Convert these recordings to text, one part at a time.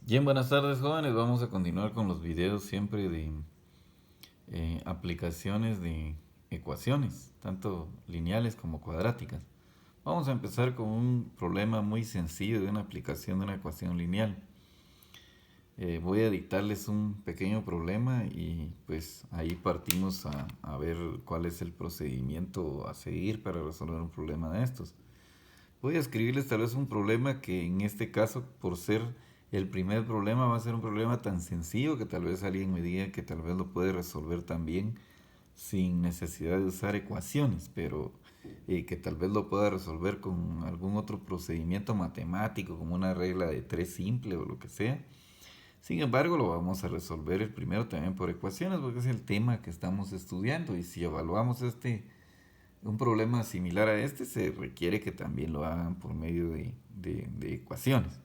Bien, buenas tardes jóvenes. Vamos a continuar con los videos siempre de aplicaciones de ecuaciones, tanto lineales como cuadráticas. Vamos a empezar con un problema muy sencillo de una aplicación de una ecuación lineal. Voy a dictarles un pequeño problema y pues ahí partimos a ver cuál es el procedimiento a seguir para resolver un problema de estos. Voy a escribirles tal vez un problema que en este caso, por ser el primer problema, va a ser un problema tan sencillo que tal vez alguien me diga que tal vez lo puede resolver también sin necesidad de usar ecuaciones, pero que tal vez lo pueda resolver con algún otro procedimiento matemático, como una regla de tres simple o lo que sea. Sin embargo, lo vamos a resolver el primero también por ecuaciones, porque es el tema que estamos estudiando y si evaluamos un problema similar a este se requiere que también lo hagan por medio de ecuaciones.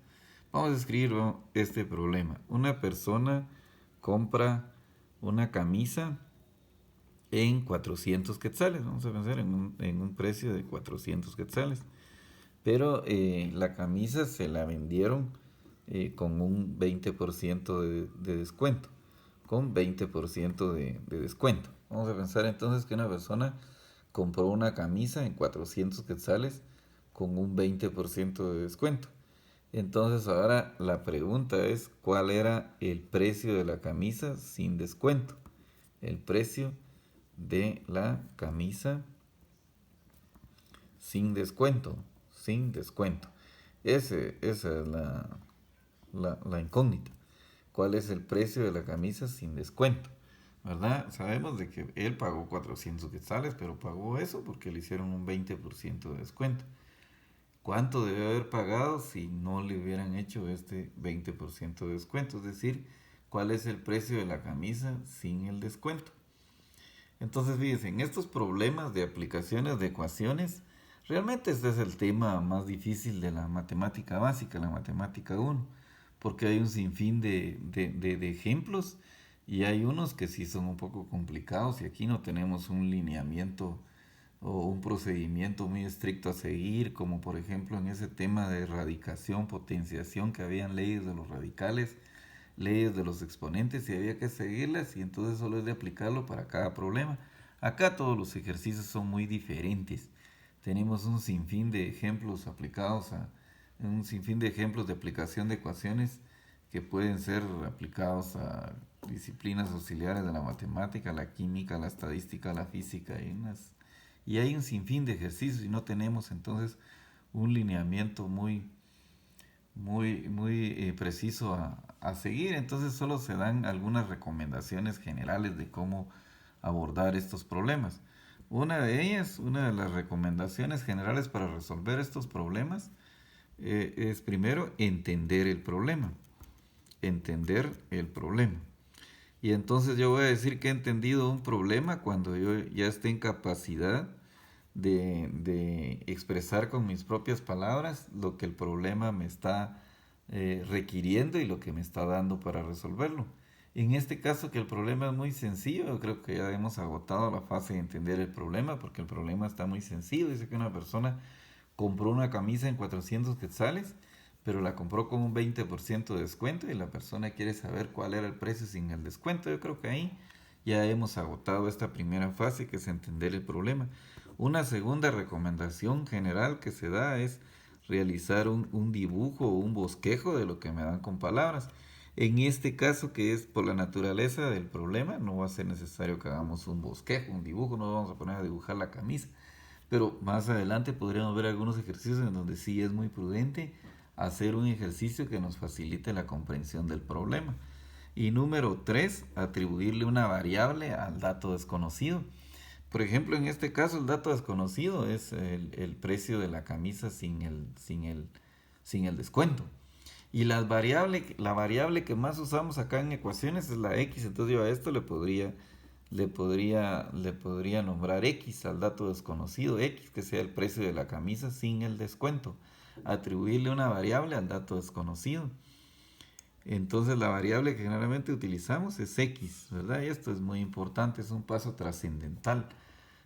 Vamos a escribir este problema. Una persona compra una camisa en 400 quetzales. Vamos a pensar en un precio de 400 quetzales. Pero la camisa se la vendieron con un 20% de descuento. Con 20% de descuento. Vamos a pensar entonces que una persona compró una camisa en 400 quetzales con un 20% de descuento. Entonces ahora la pregunta es cuál era el precio de la camisa sin descuento. El precio de la camisa sin descuento. Sin descuento. Esa es la incógnita. ¿Cuál es el precio de la camisa sin descuento? ¿Verdad? Sabemos de que él pagó 400 quetzales, pero pagó eso porque le hicieron un 20% de descuento. ¿Cuánto debe haber pagado si no le hubieran hecho este 20% de descuento? Es decir, ¿cuál es el precio de la camisa sin el descuento? Entonces, fíjense, en estos problemas de aplicaciones de ecuaciones, realmente este es el tema más difícil de la matemática básica, la matemática uno, porque hay un sinfín de ejemplos y hay unos que sí son un poco complicados y aquí no tenemos un lineamiento o un procedimiento muy estricto a seguir, como por ejemplo en ese tema de radicación, potenciación, que habían leyes de los radicales, leyes de los exponentes y había que seguirlas y entonces solo es de aplicarlo para cada problema. Acá todos los ejercicios son muy diferentes. Tenemos un sinfín de ejemplos aplicados a un sinfín de ejemplos de aplicación de ecuaciones que pueden ser aplicados a disciplinas auxiliares de la matemática, la química, la estadística, la física y hay un sinfín de ejercicios y no tenemos entonces un lineamiento muy preciso a seguir. Entonces solo se dan algunas recomendaciones generales de cómo abordar estos problemas. Una de las recomendaciones generales para resolver estos problemas es primero entender el problema. Entender el problema. Y entonces yo voy a decir que he entendido un problema cuando yo ya esté en capacidad de expresar con mis propias palabras lo que el problema me está requiriendo y lo que me está dando para resolverlo. En este caso que el problema es muy sencillo, yo creo que ya hemos agotado la fase de entender el problema porque el problema está muy sencillo. Dice que una persona compró una camisa en 400 quetzales, pero la compró con un 20% de descuento y la persona quiere saber cuál era el precio sin el descuento. Yo creo que ahí ya hemos agotado esta primera fase que es entender el problema. Una segunda recomendación general que se da es realizar un dibujo o un bosquejo de lo que me dan con palabras. En este caso, que es por la naturaleza del problema, no va a ser necesario que hagamos un bosquejo, un dibujo, no vamos a poner a dibujar la camisa. Pero más adelante podríamos ver algunos ejercicios en donde sí es muy prudente hacer un ejercicio que nos facilite la comprensión del problema. Y número 3, atribuirle una variable al dato desconocido. Por ejemplo, en este caso el dato desconocido es el precio de la camisa sin el descuento. Y la variable que más usamos acá en ecuaciones es la x, entonces yo a esto le podría nombrar x al dato desconocido, x que sea el precio de la camisa sin el descuento. Atribuirle una variable al dato desconocido. Entonces la variable que generalmente utilizamos es x, ¿verdad? Y esto es muy importante, es un paso trascendental.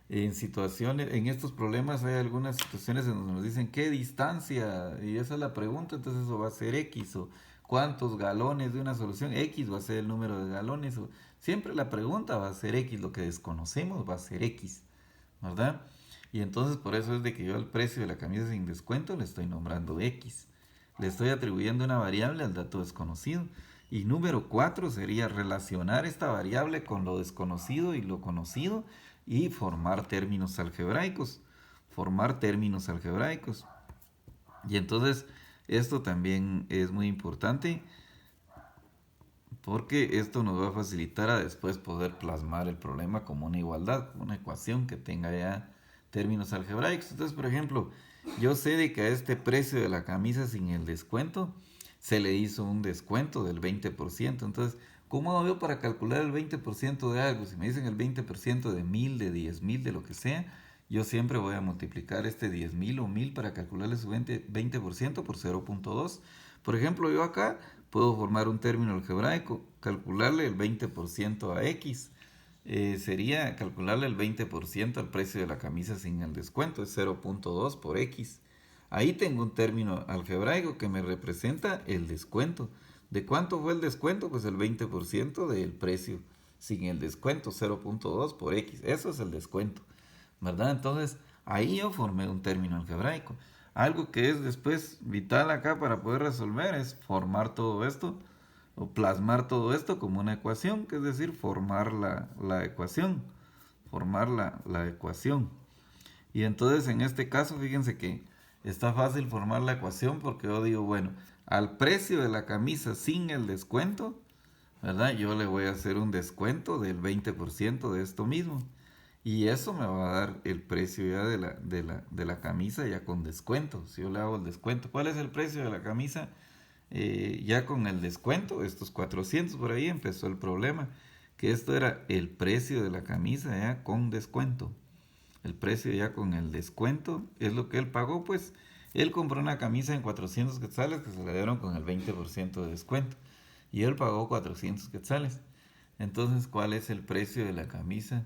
En situaciones, en estos problemas hay algunas situaciones en donde nos dicen qué distancia, y esa es la pregunta, entonces eso va a ser X, o cuántos galones de una solución, X va a ser el número de galones, o siempre la pregunta va a ser X, lo que desconocemos va a ser X, ¿verdad? Y entonces por eso es de que yo al precio de la camisa sin descuento le estoy nombrando X. Le estoy atribuyendo una variable al dato desconocido. Y número 4 sería relacionar esta variable con lo desconocido y lo conocido y formar términos algebraicos. Formar términos algebraicos. Y entonces esto también es muy importante porque esto nos va a facilitar a después poder plasmar el problema como una igualdad, una ecuación que tenga ya términos algebraicos. Entonces, por ejemplo, yo sé de que a este precio de la camisa sin el descuento se le hizo un descuento del 20%. Entonces, ¿cómo hago yo para calcular el 20% de algo? Si me dicen el 20% de 1000, de 10.000, de lo que sea, yo siempre voy a multiplicar este 10.000 o 1000 para calcularle su 20% por 0.2. Por ejemplo, yo acá puedo formar un término algebraico, calcularle el 20% a X. Sería calcularle el 20% al precio de la camisa sin el descuento, es 0.2 por X. Ahí tengo un término algebraico que me representa el descuento. ¿De cuánto fue el descuento? Pues el 20% del precio sin el descuento, 0.2 por X. Eso es el descuento, ¿verdad? Entonces, ahí yo formé un término algebraico. Algo que es después vital acá para poder resolver es formar todo esto o plasmar todo esto como una ecuación, que es decir, formar la ecuación, formar la ecuación. Y entonces en este caso, fíjense que está fácil formar la ecuación porque yo digo, bueno, al precio de la camisa sin el descuento, ¿verdad? Yo le voy a hacer un descuento del 20% de esto mismo. Y eso me va a dar el precio ya de la camisa ya con descuento. Si yo le hago el descuento, ¿cuál es el precio de la camisa? Ya con el descuento, estos 400 por ahí empezó el problema. Que esto era el precio de la camisa ya con descuento. El precio ya con el descuento es lo que él pagó, pues él compró una camisa en 400 quetzales que se le dieron con el 20% de descuento. Y él pagó 400 quetzales. Entonces, ¿cuál es el precio de la camisa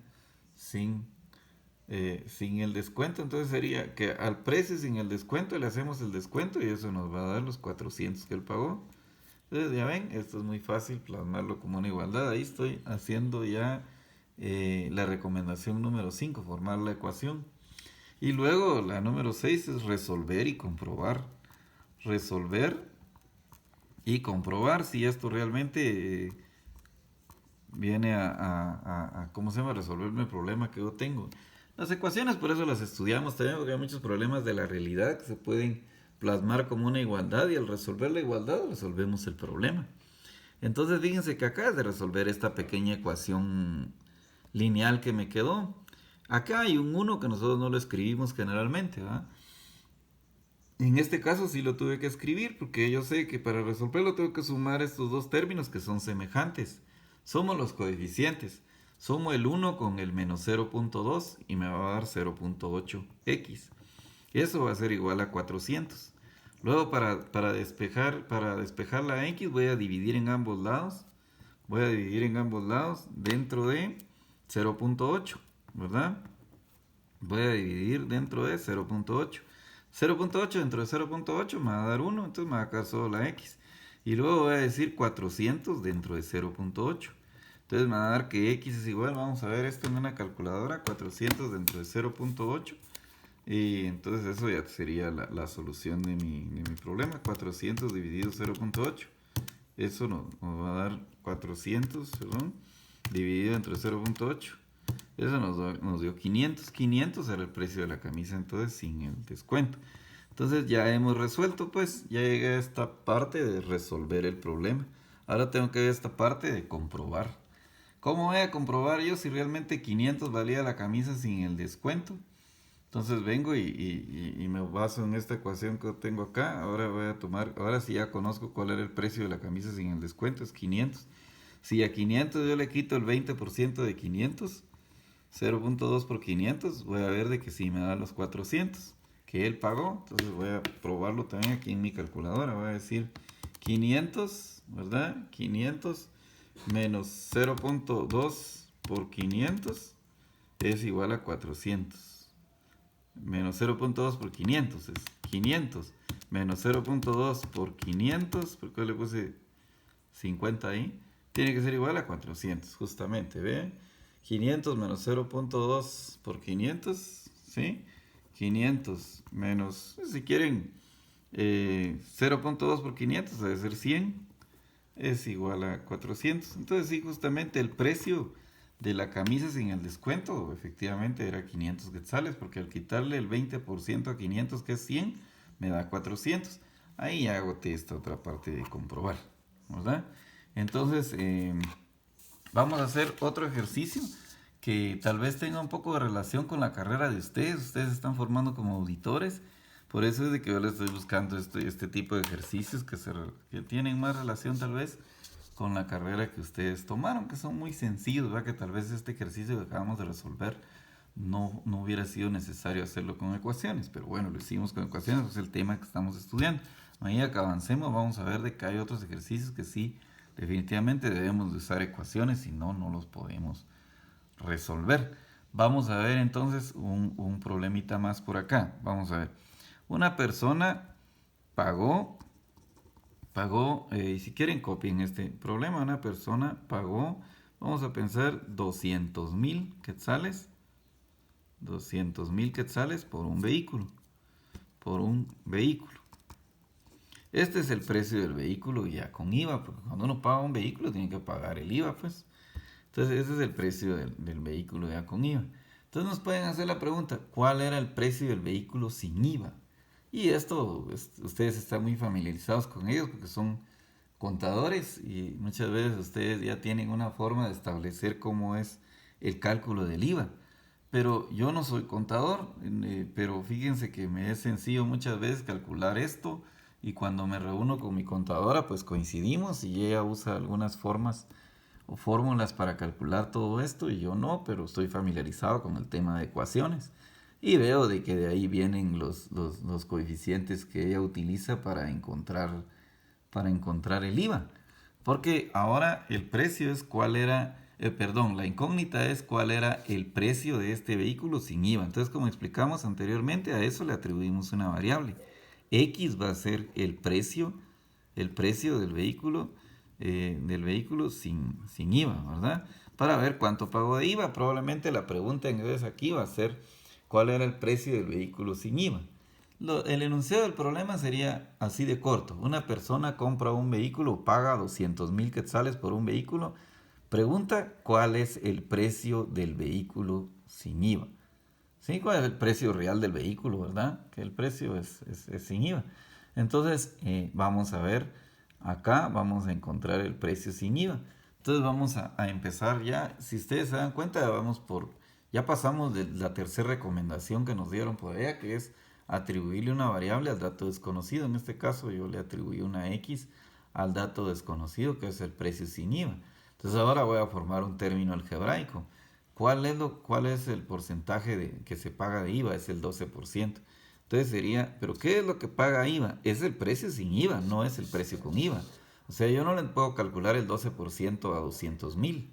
sin, sin el descuento? Entonces sería que al precio sin el descuento le hacemos el descuento y eso nos va a dar los 400 que él pagó. Entonces, ya ven, esto es muy fácil plasmarlo como una igualdad. Ahí estoy haciendo ya la recomendación número 5, formar la ecuación. Y luego la número 6 es resolver y comprobar. Resolver y comprobar si esto realmente viene a, ¿cómo se llama? Resolverme el problema que yo tengo. Las ecuaciones por eso las estudiamos también, porque hay muchos problemas de la realidad que se pueden plasmar como una igualdad y al resolver la igualdad resolvemos el problema. Entonces fíjense que acá es de resolver esta pequeña ecuación lineal que me quedó. Acá hay un 1 que nosotros no lo escribimos generalmente, ¿verdad? En este caso sí lo tuve que escribir porque yo sé que para resolverlo tengo que sumar estos dos términos que son semejantes. Somos los coeficientes. Sumo el 1 con el menos 0.2 y me va a dar 0.8x. Eso va a ser igual a 400. Luego para despejar la x voy a dividir en ambos lados. Voy a dividir en ambos lados dentro de 0.8, ¿verdad? Voy a dividir dentro de 0.8. 0.8 dentro de 0.8 me va a dar 1, entonces me va a quedar solo la x. Y luego voy a decir 400 dentro de 0.8. Entonces me va a dar que x es igual, vamos a ver esto en una calculadora, 400 dentro de 0.8. Y entonces eso ya sería la solución de mi problema. 400 dividido 0.8. Eso nos va a dar 400, perdón, dividido entre 0.8. Eso nos dio 500. 500 era el precio de la camisa entonces sin el descuento. Entonces ya hemos resuelto, pues ya llegué a esta parte de resolver el problema. Ahora tengo que ver esta parte de comprobar. ¿Cómo voy a comprobar yo si realmente 500 valía la camisa sin el descuento? Entonces vengo y me baso en esta ecuación que tengo acá. Ahora voy a tomar, ahora sí ya conozco cuál era el precio de la camisa sin el descuento, es 500. Si a 500 yo le quito el 20% de 500, 0.2 por 500, voy a ver de que sí me da los 400 que él pagó. Entonces voy a probarlo también aquí en mi calculadora. Voy a decir 500, ¿verdad? 500 menos 0.2 por 500. es igual a 400. Menos 0.2 por 500 es 500. Menos 0.2 por 500, ¿por qué le puse 50 ahí? Tiene que ser igual a 400, justamente, ¿ven? 500 menos 0.2 por 500, ¿sí? 500 menos, si quieren, 0.2 por 500, debe ser 100, es igual a 400. Entonces, sí, justamente el precio de la camisa sin el descuento, efectivamente, era 500 quetzales, porque al quitarle el 20% a 500, que es 100, me da 400. Ahí hago esta otra parte de comprobar, ¿verdad? Entonces, vamos a hacer otro ejercicio que tal vez tenga un poco de relación con la carrera de ustedes. Ustedes se están formando como auditores. Por eso es de que yo les estoy buscando este tipo de ejercicios que tienen más relación tal vez con la carrera que ustedes tomaron, que son muy sencillos, ¿verdad? Que tal vez este ejercicio que acabamos de resolver no hubiera sido necesario hacerlo con ecuaciones, pero bueno, lo hicimos con ecuaciones, es el tema que estamos estudiando. A medida que avancemos vamos a ver de que hay otros ejercicios que sí, definitivamente debemos de usar ecuaciones, si no, no los podemos resolver. Vamos a ver entonces un problemita más por acá. Vamos a ver. Una persona pagó, y si quieren copien este problema, una persona pagó, vamos a pensar 200,000 quetzales, 200,000 quetzales por un vehículo, Este es el precio del vehículo ya con IVA, porque cuando uno paga un vehículo tiene que pagar el IVA, pues. Entonces ese es el precio del vehículo ya con IVA. Entonces nos pueden hacer la pregunta, ¿cuál era el precio del vehículo sin IVA? Y esto, ustedes están muy familiarizados con ellos porque son contadores y muchas veces ustedes ya tienen una forma de establecer cómo es el cálculo del IVA. Pero yo no soy contador, pero fíjense que me es sencillo muchas veces calcular esto y cuando me reúno con mi contadora pues coincidimos y ella usa algunas formas o fórmulas para calcular todo esto y yo no, pero estoy familiarizado con el tema de ecuaciones y veo de que de ahí vienen los coeficientes que ella utiliza para encontrar el IVA. Porque ahora el precio es cuál era, perdón, la incógnita es cuál era el precio de este vehículo sin IVA. Entonces, como explicamos anteriormente, a eso le atribuimos una variable. X va a ser el precio del vehículo sin IVA, ¿verdad? Para ver cuánto pagó de IVA. Probablemente la pregunta entonces aquí va a ser cuál era el precio del vehículo sin IVA. El enunciado del problema sería así de corto. Una persona compra un vehículo, paga 200,000 quetzales por un vehículo. Pregunta cuál es el precio del vehículo sin IVA. ¿Sí? ¿Cuál es el precio real del vehículo, verdad? Que el precio es sin IVA. Entonces, vamos a ver acá, vamos a encontrar el precio sin IVA. Entonces, vamos a empezar ya. Si ustedes se dan cuenta, ya pasamos de la tercera recomendación que nos dieron por allá, que es atribuirle una variable al dato desconocido. En este caso, yo le atribuí una X al dato desconocido, que es el precio sin IVA. Entonces, ahora voy a formar un término algebraico. ¿Cuál es el porcentaje que se paga de IVA? Es el 12%. Entonces sería, ¿pero qué es lo que paga IVA? Es el precio sin IVA, no es el precio con IVA. O sea, yo no le puedo calcular el 12% a 200,000,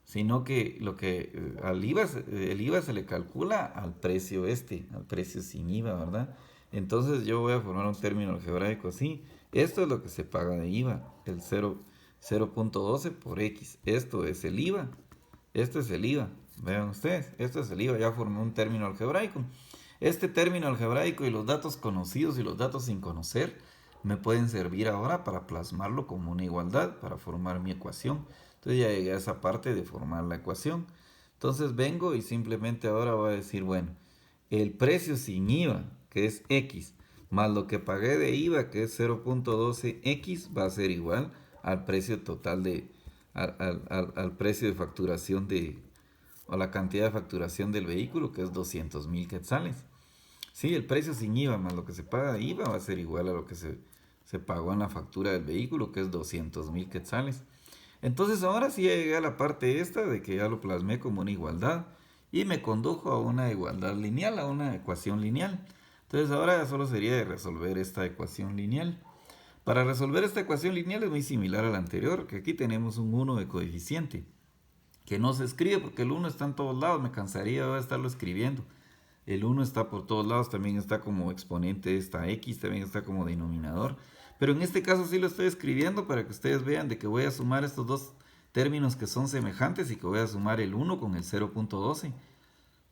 sino que el IVA se le calcula al precio al precio sin IVA, ¿verdad? Entonces yo voy a formar un término algebraico así. Esto es lo que se paga de IVA, el 0.12 por X. Esto es el IVA. Esto es el IVA. Vean ustedes, esto es el IVA. Ya formé un término algebraico. Este término algebraico y los datos conocidos y los datos sin conocer me pueden servir ahora para plasmarlo como una igualdad, para formar mi ecuación. Entonces ya llegué a esa parte de formar la ecuación. Entonces vengo y simplemente ahora voy a decir, bueno, el precio sin IVA, que es X, más lo que pagué de IVA, que es 0.12X, va a ser igual al precio total al precio de facturación o la cantidad de facturación del vehículo, que es 200,000 quetzales. Sí, el precio sin IVA más lo que se paga de IVA va a ser igual a lo que se pagó en la factura del vehículo, que es 200,000 quetzales. Entonces ahora sí ya llegué a la parte esta de que ya lo plasmé como una igualdad y me condujo a una igualdad lineal, a una ecuación lineal. Entonces ahora solo sería de resolver esta ecuación lineal. Para resolver esta ecuación lineal es muy similar a la anterior, que aquí tenemos un 1 de coeficiente, que no se escribe porque el uno está en todos lados, me cansaría de estarlo escribiendo. El uno está por todos lados, también está como exponente de esta x, también está como denominador. Pero en este caso sí lo estoy escribiendo para que ustedes vean de que voy a sumar estos dos términos que son semejantes y que voy a sumar el 1 con el 0.12.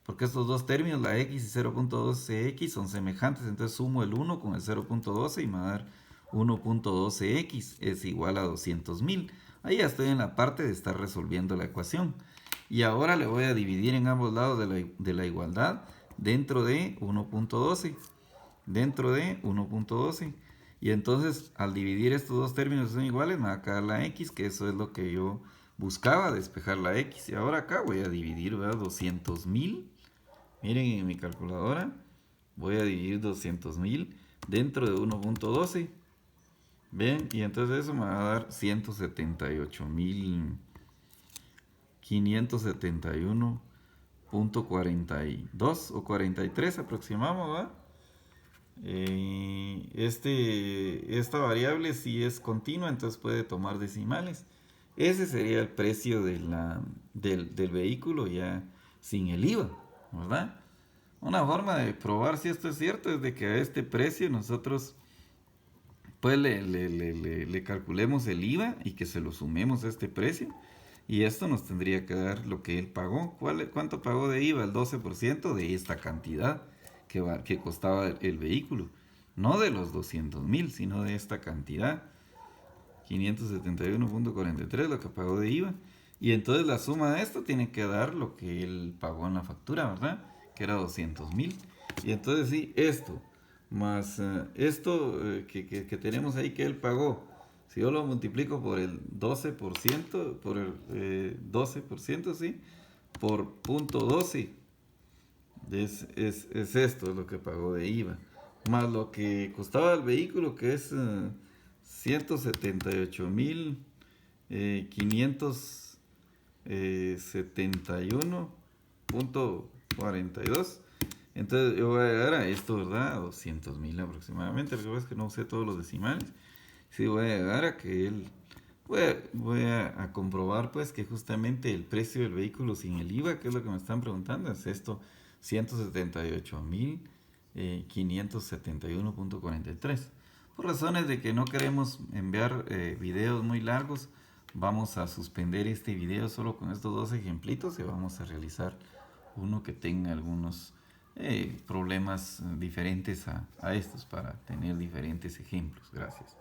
Porque estos dos términos, la x y 0.12x, son semejantes. Entonces sumo el 1 con el 0.12 y me va a dar 1.12x es igual a 200.000. Ahí ya estoy en la parte de estar resolviendo la ecuación. Y ahora le voy a dividir en ambos lados de la igualdad dentro de 1.12. Dentro de 1.12. Y entonces al dividir estos dos términos son iguales, me va a quedar la x, que eso es lo que yo buscaba, despejar la x. Y ahora acá voy a dividir, ¿verdad? 200.000. Miren en mi calculadora, voy a dividir 200.000 dentro de 1.12. ¿Ven? Y entonces eso me va a dar 178.571.42 o 43 aproximamos, ¿verdad? Esta variable si es continua, entonces puede tomar decimales. Ese sería el precio del vehículo ya sin el IVA, ¿verdad? Una forma de probar si esto es cierto es de que a este precio nosotros pues le calculemos el IVA y que se lo sumemos a este precio. Y esto nos tendría que dar lo que él pagó. ¿Cuánto pagó de IVA? El 12% de esta cantidad que costaba el vehículo. No de los 200.000, sino de esta cantidad. 571.43 lo que pagó de IVA. Y entonces la suma de esto tiene que dar lo que él pagó en la factura, ¿verdad? Que era 200.000. Y entonces sí, esto más esto que tenemos ahí que él pagó. Si yo lo multiplico por el 12%, por el 12%, ¿sí? Por punto 12, es esto, es lo que pagó de IVA. Más lo que costaba el vehículo, que es 178.571.42. Entonces yo voy a llegar a esto, ¿verdad? A 200.000 aproximadamente. Lo que pasa es que no sé todos los decimales. Sí, voy a llegar a que él... Voy a comprobar pues que justamente el precio del vehículo sin el IVA, que es lo que me están preguntando, es esto, 178.571.43. Por razones de que no queremos enviar videos muy largos, vamos a suspender este video solo con estos dos ejemplitos y vamos a realizar uno que tenga algunos problemas diferentes a estos para tener diferentes ejemplos. Gracias.